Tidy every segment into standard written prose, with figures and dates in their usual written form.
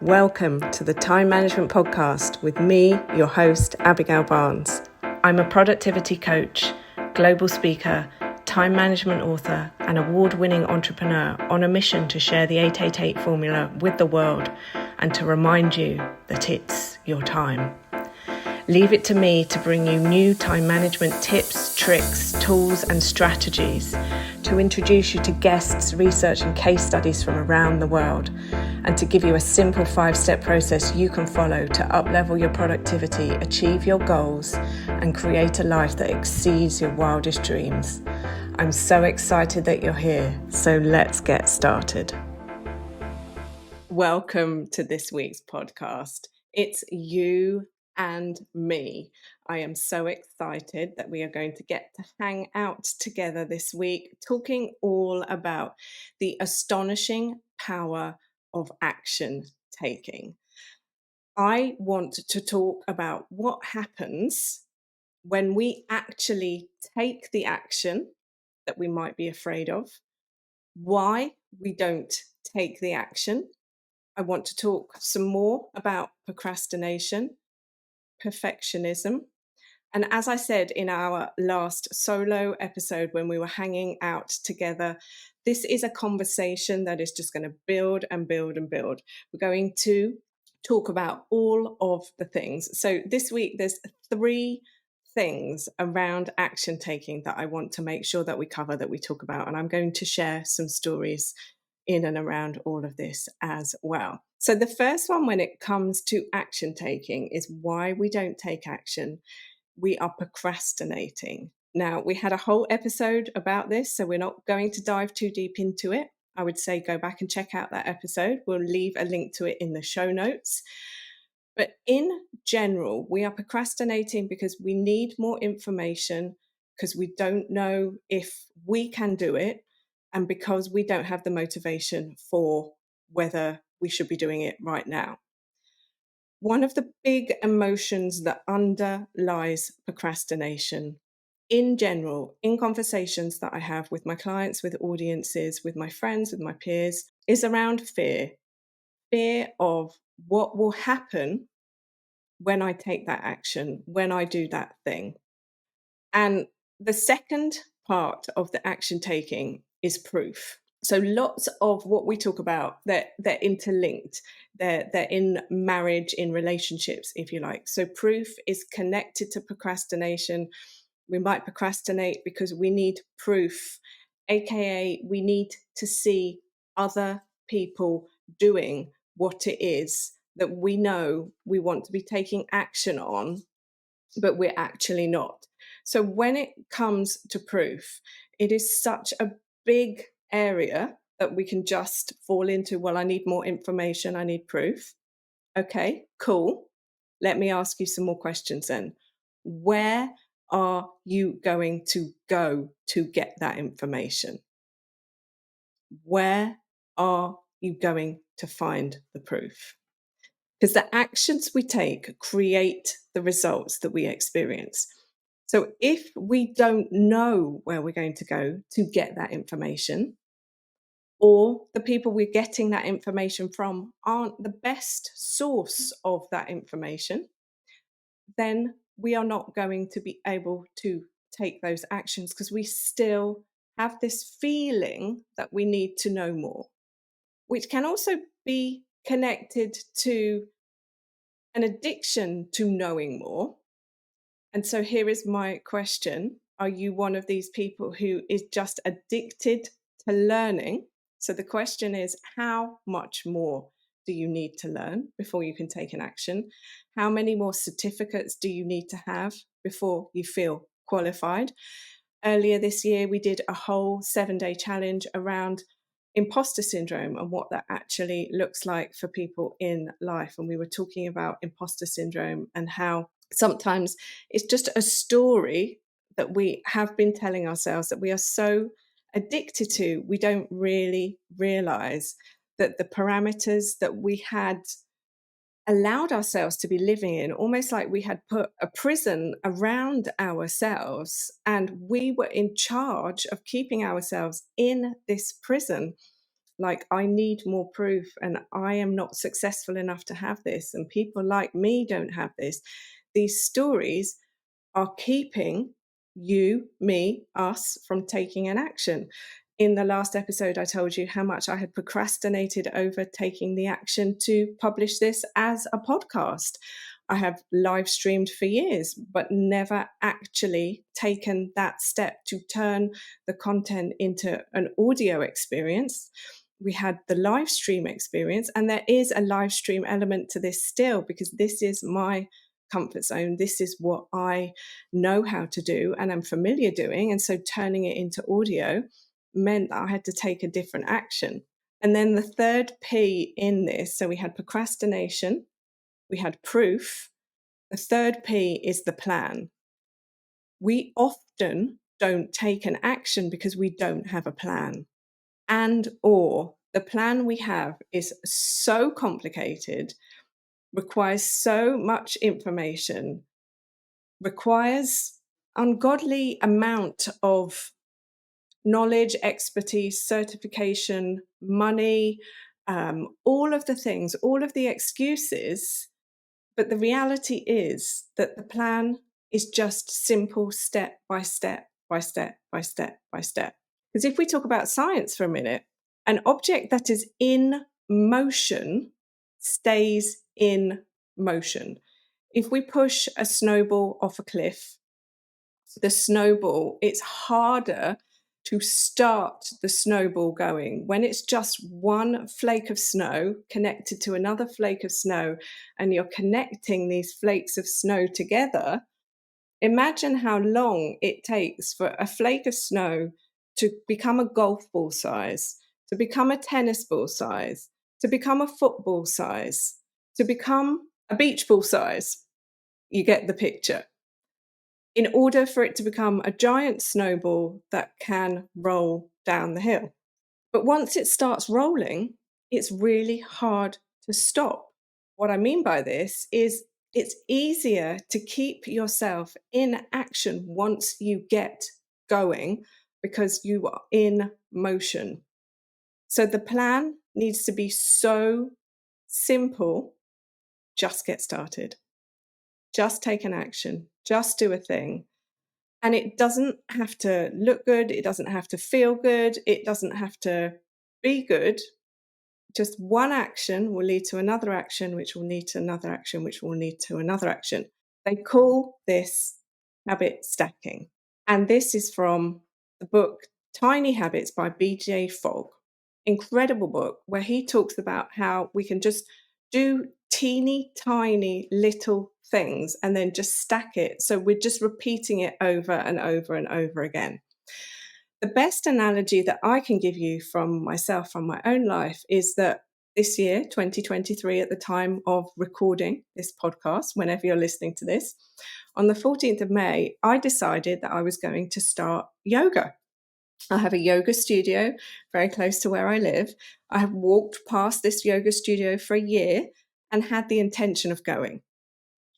Welcome to the Time Management Podcast with me, your host, Abigail Barnes. I'm a productivity coach, global speaker, time management author, and award-winning entrepreneur on a mission to share the 888 formula with the world and to remind you that it's your time. Leave it to me to bring you new time management tips, tricks, tools, and strategies, to introduce you to guests, research, and case studies from around the world, and to give you a simple 5-step process you can follow to uplevel your productivity, achieve your goals, and create a life that exceeds your wildest dreams. I'm so excited that you're here, so let's get started. Welcome to this week's podcast. It's you and me. I am so excited that we are going to get to hang out together this week, talking all about the astonishing power of action taking. I want to talk about what happens when we actually take the action that we might be afraid of, why we don't take the action. I want to talk some more about procrastination, perfectionism. And as I said in our last solo episode when we were hanging out together, this is a conversation that is just going to build and build and build. We're going to talk about all of the things. So this week, there's 3 things around action taking that I want to make sure that we cover, that we talk about. And I'm going to share some stories in and around all of this as well. So the first one when it comes to action taking is why we don't take action. We are procrastinating. Now, we had a whole episode about this, so we're not going to dive too deep into it. I would say go back and check out that episode. We'll leave a link to it in the show notes. But in general, we are procrastinating because we need more information, because we don't know if we can do it, and because we don't have the motivation for whether we should be doing it right now. One of the big emotions that underlies procrastination in general, in conversations that I have with my clients, with audiences, with my friends, with my peers, is around fear. Fear of what will happen when I take that action, when I do that thing. And the second part of the action taking is proof. So lots of what we talk about, they're interlinked. They're in marriage, in relationships, if you like. So proof is connected to procrastination. We might procrastinate because we need proof, aka we need to see other people doing what it is that we know we want to be taking action on, but we're actually not. So when it comes to proof, it is such a big area that we can just fall into, well, I need more information, I need proof. Okay, cool. Let me ask you some more questions then. Where are you going to go to get that information? Where are you going to find the proof? Because the actions we take create the results that we experience. So if we don't know where we're going to go to get that information, or the people we're getting that information from aren't the best source of that information, then we are not going to be able to take those actions because we still have this feeling that we need to know more, which can also be connected to an addiction to knowing more. And so here is my question. Are you one of these people who is just addicted to learning? So the question is, how much more do you need to learn before you can take an action? How many more certificates do you need to have before you feel qualified? Earlier this year, we did a whole 7-day challenge around imposter syndrome and what that actually looks like for people in life. And we were talking about imposter syndrome and how sometimes it's just a story that we have been telling ourselves that we are so addicted to, we don't really realize that the parameters that we had allowed ourselves to be living in, almost like we had put a prison around ourselves and we were in charge of keeping ourselves in this prison. Like, I need more proof, and I am not successful enough to have this, and people like me don't have this. These stories are keeping you, me, us from taking an action. In the last episode, I told you how much I had procrastinated over taking the action to publish this as a podcast. I have live streamed for years, but never actually taken that step to turn the content into an audio experience. We had the live stream experience, and there is a live stream element to this still, because this is my comfort zone. This is what I know how to do and I'm familiar doing. And so turning it into audio meant that I had to take a different action. And then the third P in this, so we had procrastination, we had proof. The third P is the plan. We often don't take an action because we don't have a plan. And or the plan we have is so complicated, requires so much information, requires ungodly amount of knowledge, expertise, certification, money, all of the things, all of the excuses. But the reality is that the plan is just simple step by step by step by step by step. Because if we talk about science for a minute, an object that is in motion stays in motion. If we push a snowball off a cliff, the snowball, it's harder to start the snowball going when it's just one flake of snow connected to another flake of snow, and you're connecting these flakes of snow together. Imagine how long it takes for a flake of snow to become a golf ball size, to become a tennis ball size, to become a football size, to become a beach ball size. You get the picture. In order for it to become a giant snowball that can roll down the hill. But once it starts rolling, it's really hard to stop. What I mean by this is it's easier to keep yourself in action once you get going because you are in motion. So the plan needs to be so simple. Just get started. Just take an action. Just do a thing. And it doesn't have to look good. It doesn't have to feel good. It doesn't have to be good. Just one action will lead to another action, which will lead to another action, which will lead to another action. They call this habit stacking. And this is from the book Tiny Habits by BJ Fogg. Incredible book where he talks about how we can just do teeny tiny little things and then just stack it. So we're just repeating it over and over and over again. The best analogy that I can give you from myself, from my own life, is that this year, 2023, at the time of recording this podcast, whenever you're listening to this, on the 14th of May, I decided that I was going to start yoga. I have a yoga studio very close to where I live. I have walked past this yoga studio for a year and had the intention of going.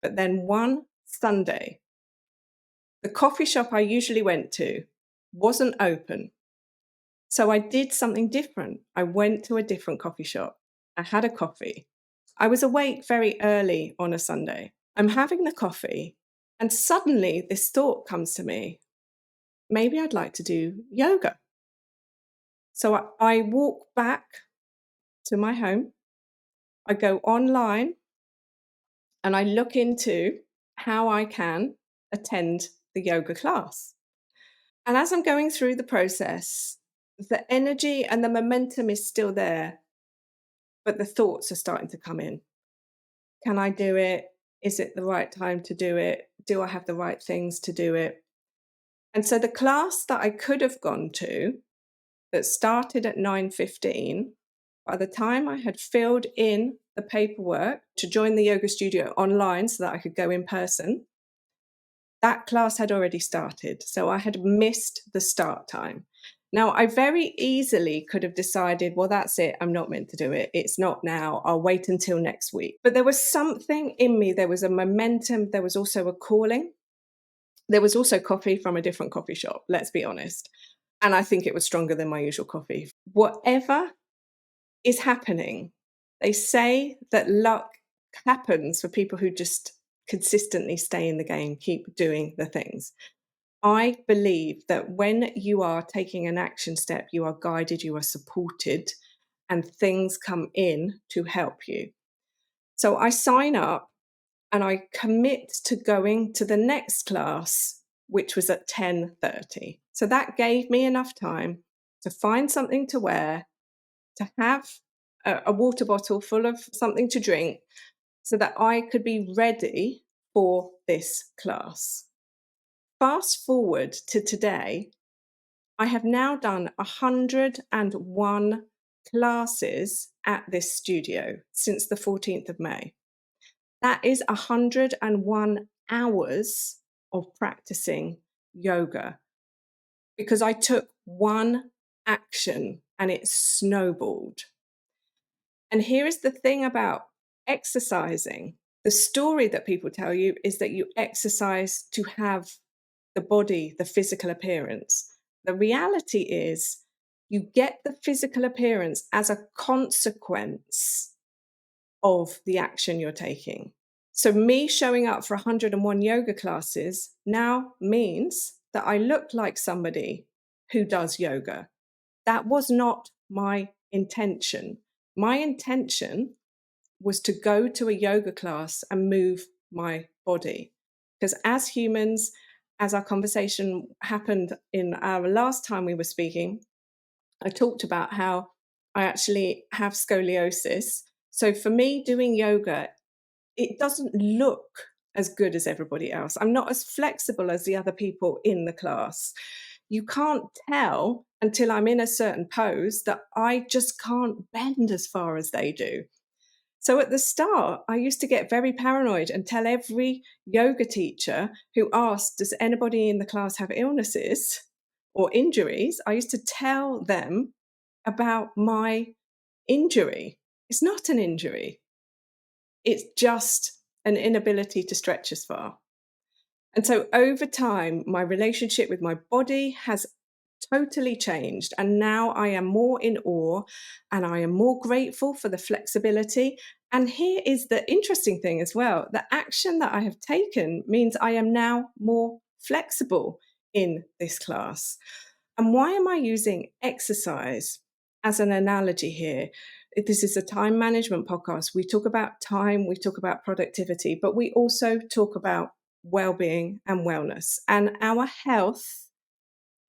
But then one Sunday, the coffee shop I usually went to wasn't open. So I did something different. I went to a different coffee shop. I had a coffee. I was awake very early on a Sunday. I'm having the coffee, and suddenly this thought comes to me. Maybe I'd like to do yoga. So I walk back to my home. I go online and I look into how I can attend the yoga class. And as I'm going through the process, the energy and the momentum is still there, but the thoughts are starting to come in. Can I do it? Is it the right time to do it? Do I have the right things to do it? And so the class that I could have gone to that started at 9:15, by the time I had filled in the paperwork to join the yoga studio online so that I could go in person, that class had already started. So I had missed the start time. Now, I very easily could have decided, well, that's it. I'm not meant to do it. It's not now. I'll wait until next week. But there was something in me. There was a momentum. There was also a calling. There was also coffee from a different coffee shop, let's be honest. And I think it was stronger than my usual coffee. Whatever is happening. They say that luck happens for people who just consistently stay in the game, keep doing the things. I believe that when you are taking an action step, you are guided, you are supported, and things come in to help you. So I sign up and I commit to going to the next class, which was at 10:30. So that gave me enough time to find something to wear, to have a water bottle full of something to drink so that I could be ready for this class. Fast forward to today, I have now done 101 classes at this studio since the 14th of May. That is 101 hours of practicing yoga because I took one action and it snowballed. And here is the thing about exercising. The story that people tell you is that you exercise to have the body, the physical appearance. The reality is you get the physical appearance as a consequence of the action you're taking. So, me showing up for 101 yoga classes now means that I look like somebody who does yoga. That was not my intention. My intention was to go to a yoga class and move my body. Because as humans, as our conversation happened in our last time we were speaking, I talked about how I actually have scoliosis. So for me, doing yoga, it doesn't look as good as everybody else. I'm not as flexible as the other people in the class. You can't tell until I'm in a certain pose that I just can't bend as far as they do. So at the start, I used to get very paranoid and tell every yoga teacher who asked, does anybody in the class have illnesses or injuries? I used to tell them about my injury. It's not an injury, it's just an inability to stretch as far. And so over time, my relationship with my body has totally changed. And now I am more in awe and I am more grateful for the flexibility. And here is the interesting thing as well, the action that I have taken means I am now more flexible in this class. And why am I using exercise as an analogy here? This is a time management podcast. We talk about time, we talk about productivity, but we also talk about well-being and wellness. And our health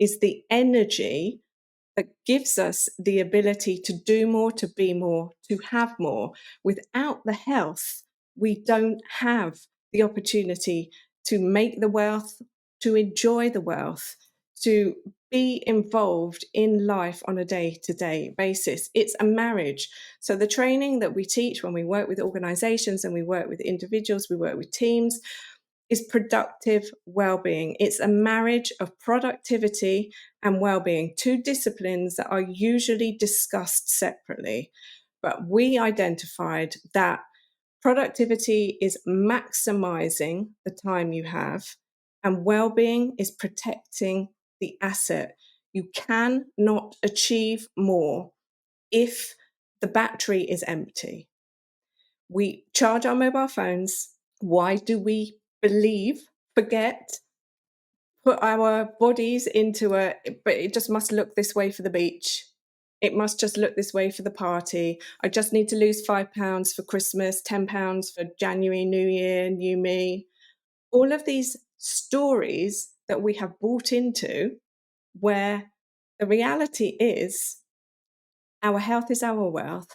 is the energy that gives us the ability to do more, to be more, to have more. Without the health, we don't have the opportunity to make the wealth, to enjoy the wealth, to be involved in life on a day-to-day basis. It's a marriage. So the training that we teach when we work with organizations and we work with individuals, we work with teams, is productive well-being. It's a marriage of productivity and well-being, two disciplines that are usually discussed separately. But we identified that productivity is maximizing the time you have, and well-being is protecting the asset. You cannot achieve more if the battery is empty. We charge our mobile phones. Why do we forget, put our bodies into but it just must look this way for the beach. It must just look this way for the party. I just need to lose £5 for Christmas, £10 for January, New Year, new me. All of these stories that we have bought into, where the reality is our health is our wealth,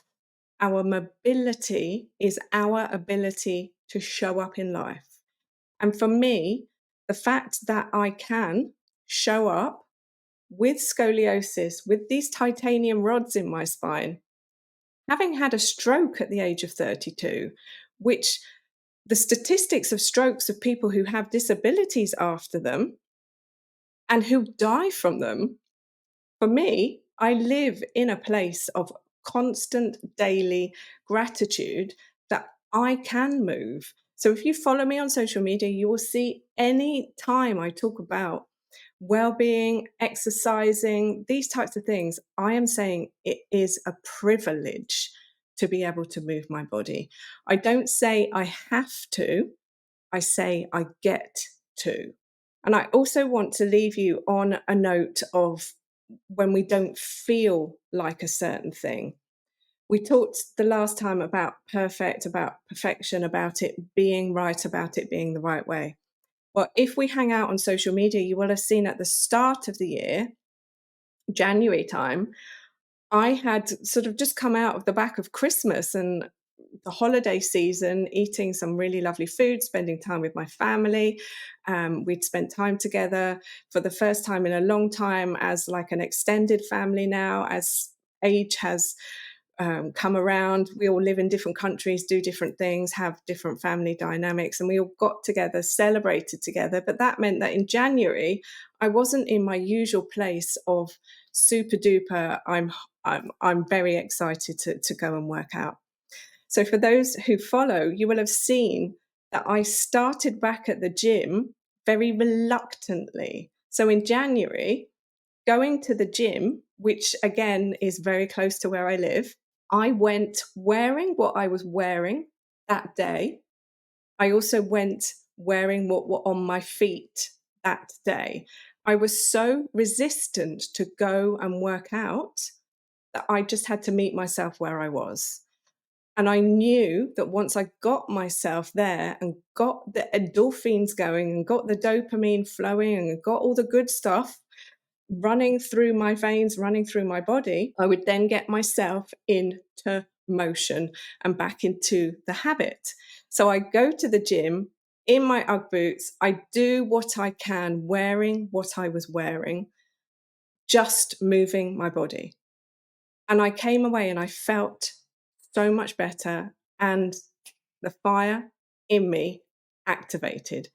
our mobility is our ability to show up in life. And for me, the fact that I can show up with scoliosis, with these titanium rods in my spine, having had a stroke at the age of 32, which the statistics of strokes of people who have disabilities after them and who die from them, for me, I live in a place of constant daily gratitude that I can move. So if you follow me on social media, you will see any time I talk about well-being, exercising, these types of things. I am saying it is a privilege to be able to move my body. I don't say I have to, I say I get to. And I also want to leave you on a note of when we don't feel like a certain thing. We talked the last time about perfect, about perfection, about it being right, about it being the right way. Well, if we hang out on social media, you will have seen at the start of the year, January time, I had sort of just come out of the back of Christmas and the holiday season, eating some really lovely food, spending time with my family. We'd spent time together for the first time in a long time as like an extended family now, as age has come around. We all live in different countries, do different things, have different family dynamics, and we all got together, celebrated together. But that meant that in January, I wasn't in my usual place of super duper. I'm very excited to go and work out. So for those who follow, you will have seen that I started back at the gym very reluctantly. So in January, going to the gym, which again is very close to where I live, I went wearing what I was wearing that day. I also went wearing what were on my feet that day. I was so resistant to go and work out that I just had to meet myself where I was. And I knew that once I got myself there and got the endorphins going and got the dopamine flowing and got all the good stuff running through my veins, running through my body, I would then get myself into motion and back into the habit. So I go to the gym in my Ugg boots. I do what I can wearing what I was wearing, just moving my body. And I came away and I felt so much better. And the fire in me activated.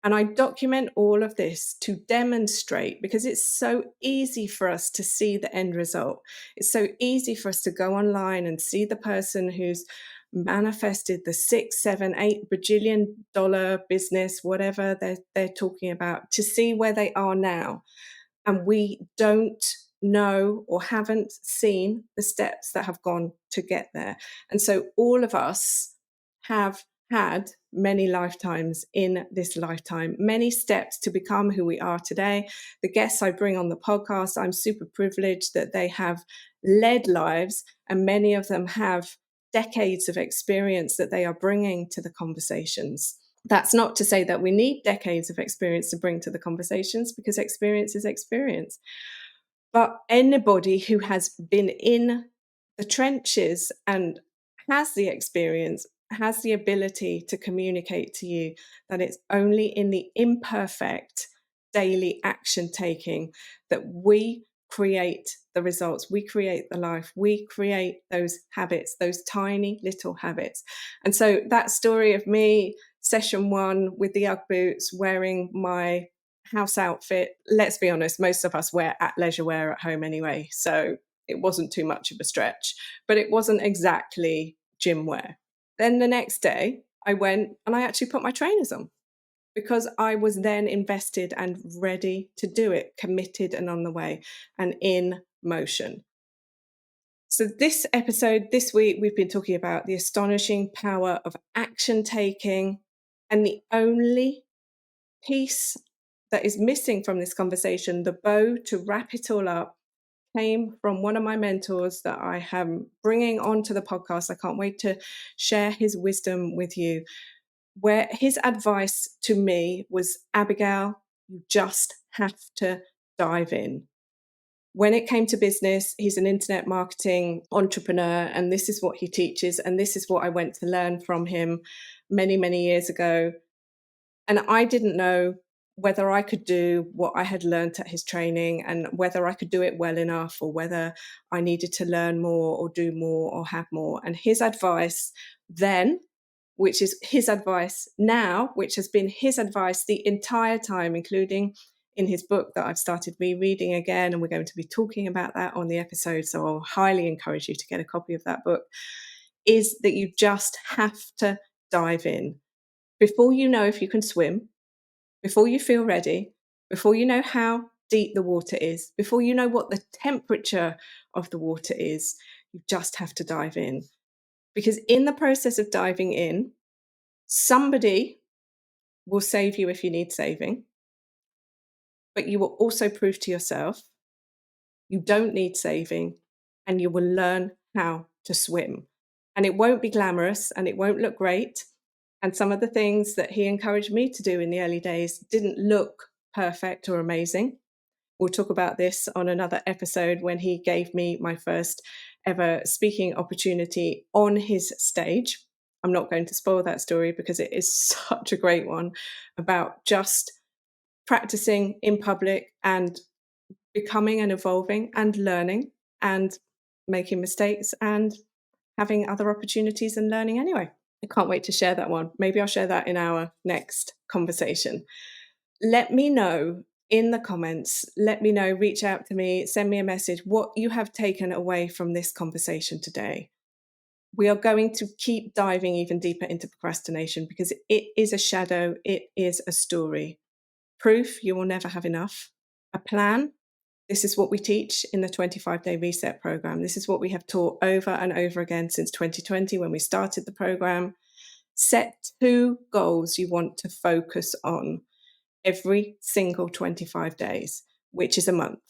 And I document all of this to demonstrate, because it's so easy for us to see the end result. It's so easy for us to go online and see the person who's manifested the 6, 7, 8 bajillion dollar business, whatever they're talking about, to see where they are now. And we don't know or haven't seen the steps that have gone to get there. And so all of us have had many lifetimes in this lifetime, many steps to become who we are today. The guests I bring on the podcast, I'm super privileged that they have led lives, and many of them have decades of experience that they are bringing to the conversations. That's not to say that we need decades of experience to bring to the conversations, because experience is experience. But anybody who has been in the trenches and has the experience, has the ability to communicate to you that it's only in the imperfect daily action taking that we create the results, we create the life, we create those habits, those tiny little habits. And so that story of me, session one with the Ugg boots, wearing my house outfit, let's be honest, most of us wear leisure wear at home anyway, so it wasn't too much of a stretch, but it wasn't exactly gym wear. Then the next day I went and I actually put my trainers on, because I was then invested and ready to do it, committed and on the way and in motion. So this episode, this week, we've been talking about the astonishing power of action taking, and the only piece that is missing from this conversation, the bow to wrap it all up, came from one of my mentors that I am bringing onto the podcast. I can't wait to share his wisdom with you, where his advice to me was, Abigail, you just have to dive in. When it came to business, he's an internet marketing entrepreneur, and this is what he teaches. And this is what I went to learn from him many, many years ago. And I didn't know whether I could do what I had learned at his training, and whether I could do it well enough, or whether I needed to learn more or do more or have more. And his advice then, which is his advice now, which has been his advice the entire time, including in his book that I've started rereading again, and we're going to be talking about that on the episode, so I'll highly encourage you to get a copy of that book, is that you just have to dive in. Before you know if you can swim, before you feel ready, before you know how deep the water is, before you know what the temperature of the water is, you just have to dive in. Because in the process of diving in, somebody will save you if you need saving, but you will also prove to yourself you don't need saving, and you will learn how to swim. And it won't be glamorous and it won't look great. And some of the things that he encouraged me to do in the early days didn't look perfect or amazing. We'll talk about this on another episode when he gave me my first ever speaking opportunity on his stage. I'm not going to spoil that story because it is such a great one about just practicing in public and becoming and evolving and learning and making mistakes and having other opportunities and learning anyway. I can't wait to share that one. Maybe I'll share that in our next conversation. Let me know in the comments. Let me know, reach out to me, send me a message, what you have taken away from this conversation today. We are going to keep diving even deeper into procrastination because it is a shadow, it is a story. Proof, you will never have enough. A plan, this is what we teach in the 25-day reset program. This is what we have taught over and over again since 2020 when we started the program. Set 2 goals you want to focus on every single 25 days, which is a month.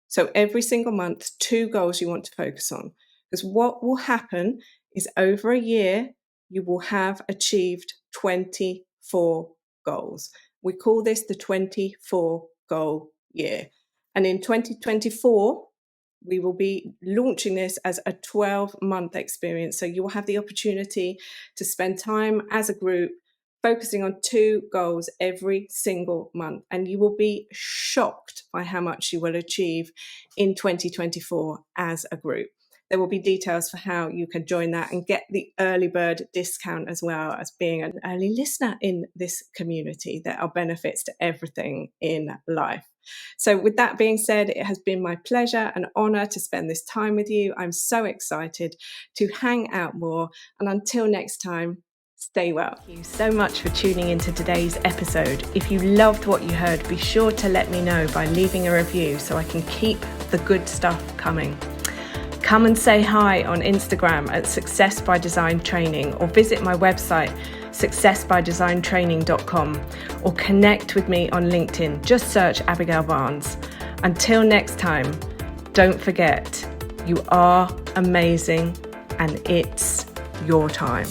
So every single month, 2 goals you want to focus on. Because what will happen is over a year, you will have achieved 24 goals. We call this the 24 goal year. And in 2024, we will be launching this as a 12-month experience. So you will have the opportunity to spend time as a group focusing on 2 goals every single month. And you will be shocked by how much you will achieve in 2024 as a group. There will be details for how you can join that and get the early bird discount as well as being an early listener in this community. There are benefits to everything in life. So with that being said, it has been my pleasure and honor to spend this time with you. I'm so excited to hang out more. And until next time, stay well. Thank you so much for tuning into today's episode. If you loved what you heard, be sure to let me know by leaving a review so I can keep the good stuff coming. Come and say hi on Instagram at Success by Design Training, or visit my website successbydesigntraining.com, or connect with me on LinkedIn. Just search Abigail Barnes. Until next time, don't forget, you are amazing and it's your time.